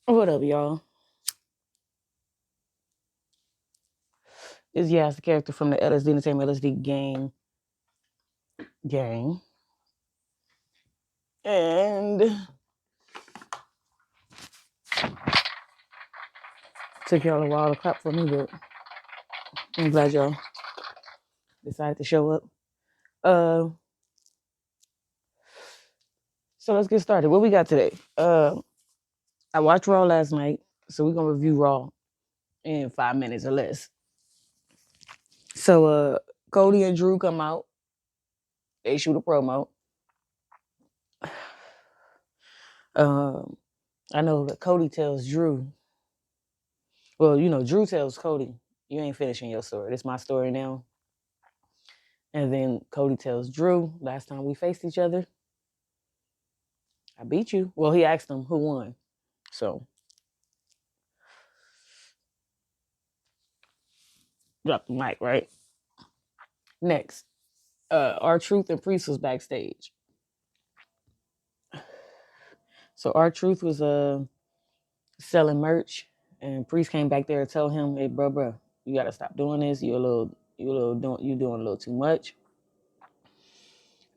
What up, y'all? It's Yas, the character from the LSD and the same LSD gang. And took y'all a while to clap for me, but I'm glad y'all decided to show up. Uh, so let's get started. What we got today? I watched Raw last night, so we're gonna review Raw in 5 minutes or less. So Cody and Drew come out. They shoot a promo. I know that Cody tells Drew. Well, Drew tells Cody, "You ain't finishing your story. It's my story now." And then Cody tells Drew, "Last time we faced each other, I beat you." Well, he asked him who won. So drop the mic, right? Next, R-Truth and Priest was backstage. So R-Truth was selling merch, and Priest came back there to tell him, "Hey, bro, you gotta stop doing this. You doing a little too much."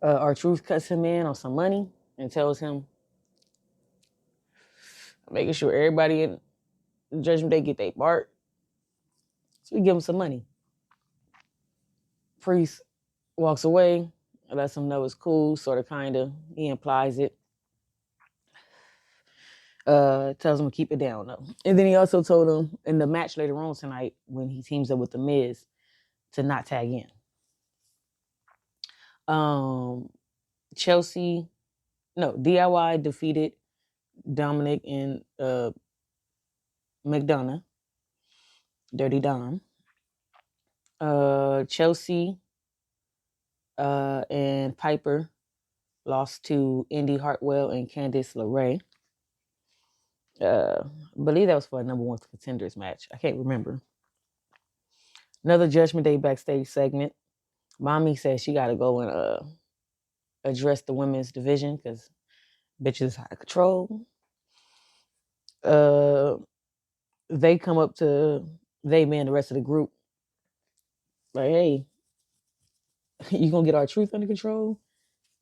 R-Truth cuts him in on some money and tells him, making sure everybody in Judgment Day get their part. So we give him some money. Priest walks away, lets him know it's cool, sort of, kind of. He implies it. Tells him to keep it down, though. And then he also told him in the match later on tonight, when he teams up with The Miz, to not tag in. DIY defeated Dominic and McDonough, Dirty Dom. Chelsea and Piper lost to Indy Hartwell and Candice LeRae. I believe that was for a number one contenders match. I can't remember. Another Judgment Day backstage segment. Mommy says she got to go and address the women's division because bitches out of control. They come up to and the rest of the group like, "Hey, you gonna get R-Truth under control?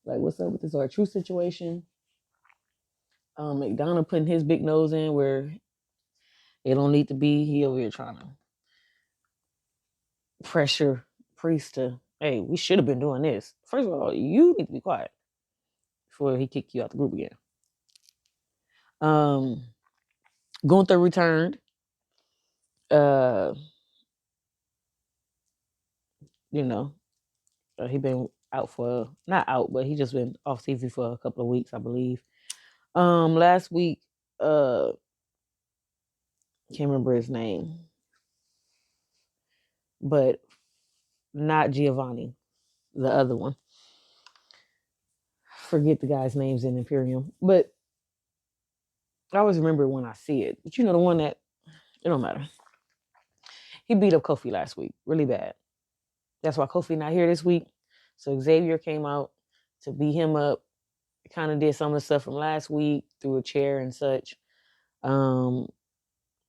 Like, what's up with this R-Truth situation?" McDonough putting his big nose in where it don't need to be. He over here trying to pressure Priest to, "Hey, we should have been doing this. First of all, you need to be quiet before he kick you out the group again." Gunther returned. He been out for, not out, but he just been off TV for a couple of weeks, I believe. Last week, can't remember his name, but not Giovanni, the other one. Forget the guy's names in Imperium, but I always remember when I see it. But the one that, it don't matter. He beat up Kofi last week, really bad. That's why Kofi not here this week. So Xavier came out to beat him up. Kind of did some of the stuff from last week, threw a chair and such.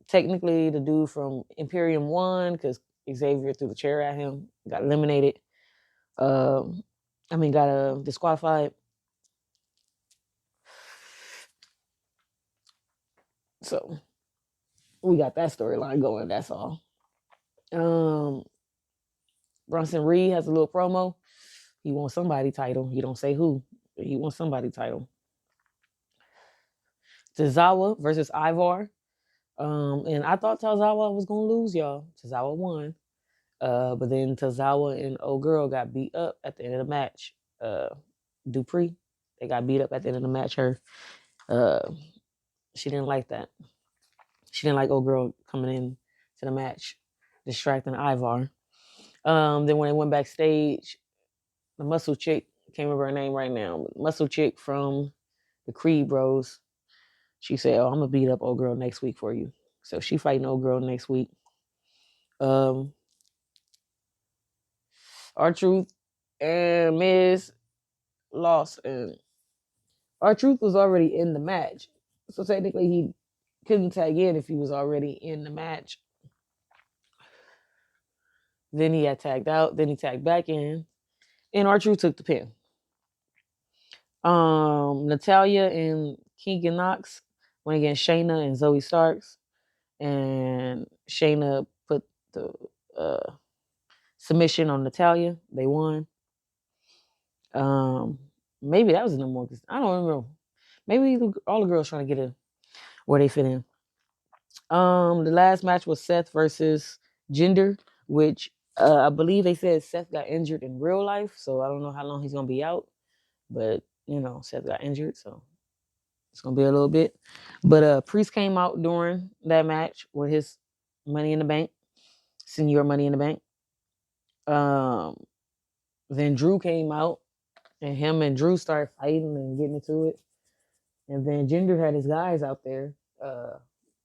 Technically, the dude from Imperium won because Xavier threw the chair at him, got eliminated. Got disqualified. So we got that storyline going. That's all. Bronson Reed has a little promo. He wants somebody title. He don't say who, but he wants somebody title. Tozawa versus Ivar. And I thought Tozawa was gonna lose, y'all. Tozawa won. But then Tozawa and old girl got beat up at the end of the match. Dupree, they got beat up at the end of the match. She didn't like that. She didn't like old girl coming in to the match, distracting Ivar. Then when they went backstage, the muscle chick, can't remember her name right now, but muscle chick from the Creed Bros, she said, "Oh, I'm gonna beat up old girl next week for you." So she fighting old girl next week. R-Truth and Miz lost, and R-Truth was already in the match, so technically he couldn't tag in if he was already in the match. Then he had tagged out. Then he tagged back in, and R-Truth took the pin. Natalya and Keegan Knox went against Shayna and Zoe Starks, and Shayna put the submission on Natalya. They won. Maybe that was the number one. I don't remember. Maybe all the girls trying to get where they fit in. The last match was Seth versus Jinder, which I believe they said Seth got injured in real life, so I don't know how long he's gonna be out. But Seth got injured, so it's gonna be a little bit. But Priest came out during that match with his Money in the Bank, Senior Money in the Bank. Then Drew came out, and him and Drew started fighting and getting into it. And then Jinder had his guys out there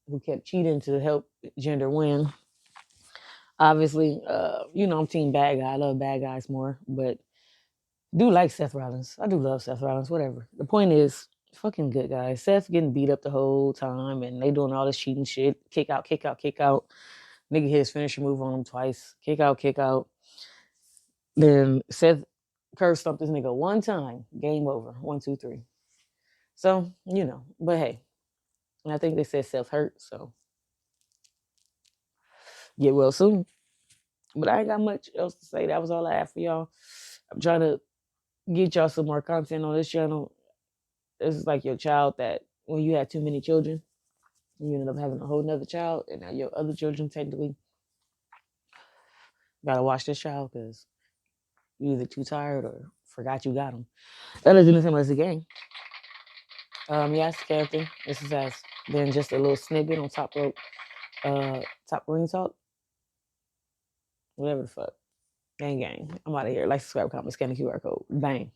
who kept cheating to help Jinder win. Obviously, I'm team bad guy. I love bad guys more, but do like Seth Rollins. I do love Seth Rollins, whatever. The point is, fucking good guys. Seth getting beat up the whole time, and they doing all this cheating shit. Kick out, kick out, kick out. Nigga hit his finisher move on him twice. Kick out, kick out. Then Seth curve stumped this nigga one time. Game over. 1, 2, 3. So, but hey. And I think they said Seth hurt, so get well soon. But I ain't got much else to say. That was all I had for y'all. I'm trying to get y'all some more content on this channel. This is like your child that when you had too many children, you ended up having a whole nother child, and now your other children technically gotta watch this child because you either too tired or forgot you got them. That is in the same as the game. Yes, character. This has been just a little snippet on Top Rope, Top Ring Talk. Whatever the fuck. Gang gang. I'm out of here. Like, subscribe, comment, scan the QR code. Bang.